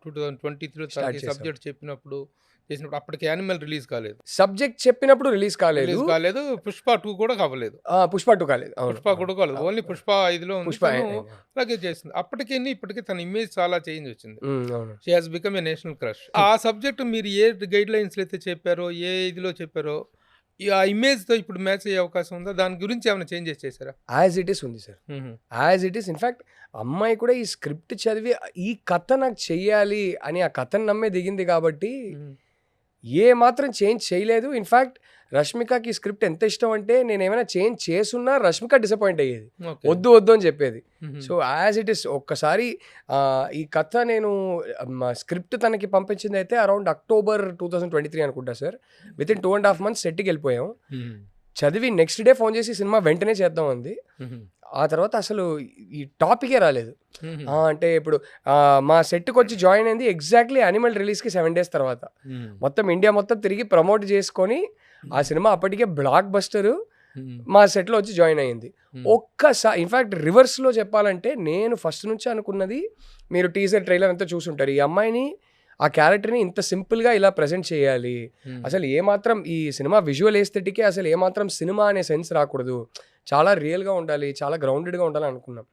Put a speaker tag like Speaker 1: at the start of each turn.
Speaker 1: 2023
Speaker 2: start
Speaker 1: ఈ
Speaker 2: చేసాం.
Speaker 1: Subject చేసినప్పుడు అప్పటికి యానిమల్ రిలీజ్ కాలేదు.
Speaker 2: సబ్జెక్ట్ చెప్పినప్పుడు రిలీజ్ కాలేదు.
Speaker 1: పుష్ప 2 కూడా కావలేదు.
Speaker 2: పుష్ప 2 కాలేదు. అవును.
Speaker 1: పుష్ప కూడా కాలేదు. ఓన్లీ పుష్ప 5లో ఉంది.
Speaker 2: పుష్ప
Speaker 1: అలాగే చేసింది. అప్పటికి ఇప్పటికి తన ఇమేజ్ చాలా చేంజ్ వచ్చింది.
Speaker 2: అవును.
Speaker 1: She has become a national crush. ఆ సబ్జెక్ట్ మీరు ఏ గైడ్ లైన్స్‌లో అయితే చెప్పారో, ఏ ఇదిలో చెప్పారో, ఆ ఇమేజ్‌తో ఇప్పుడు మ్యాచ్ అయ్యే అవకాశం ఉందా? దాని గురించి ఏమైనా చేంజెస్ చేశారా?
Speaker 2: యాజ్ ఇట్ ఈస్ ఉంది sir. As it is. In fact అమ్మాయి కూడా ఈ స్క్రిప్ట్ చదివి ఈ కథ నాకు చెయ్యాలి అని ఆ కథను నమ్మే దిగింది కాబట్టి ఏ మాత్రం చేంజ్ చేయలేదు. ఇన్‌ఫాక్ట్ రష్మికకి ఈ స్క్రిప్ట్ ఎంత ఇష్టం అంటే నేనేమైనా చేంజ్ చేసున్నా రష్మిక డిసప్పాయింట్ అయ్యేది. వద్దు అని చెప్పేది. సో యాజ్ ఇట్ ఈస్ ఒక్కసారి ఈ కథ నేను స్క్రిప్ట్ తనకి పంపించింది అయితే అరౌండ్ అక్టోబర్ 2023 అనుకుంటా సార్. వితిన్ 2.5 months సెట్కి వెళ్ళిపోయాం. చదివి నెక్స్ట్ డే ఫోన్ చేసి సినిమా వెంటనే చేద్దాం అంది. ఆ తర్వాత అసలు ఈ టాపికే రాలేదు. అంటే ఇప్పుడు మా సెట్కి వచ్చి జాయిన్ అయింది ఎగ్జాక్ట్లీ యానిమల్ రిలీజ్కి 7 days తర్వాత. మొత్తం ఇండియా మొత్తం తిరిగి ప్రమోట్ చేసుకొని ఆ సినిమా అప్పటికే బ్లాక్ బస్టర్ మా సెట్లో వచ్చి జాయిన్ అయ్యింది. ఒక్కసారి ఇన్ఫ్యాక్ట్ రివర్స్లో చెప్పాలంటే నేను ఫస్ట్ నుంచి అనుకున్నది, మీరు టీజర్ ట్రైలర్ అంతా చూసుంటారు, ఈ అమ్మాయిని ఆ క్యారెక్టర్ని ఇంత సింపుల్గా ఇలా ప్రజెంట్ చేయాలి, అసలు ఏమాత్రం ఈ సినిమా విజువల్ ఎస్థెటిక్కి అసలు ఏమాత్రం సినిమా అనే సెన్స్ రాకూడదు, చాలా రియల్గా ఉండాలి, చాలా గ్రౌండెడ్గా ఉండాలి అనుకున్నాం.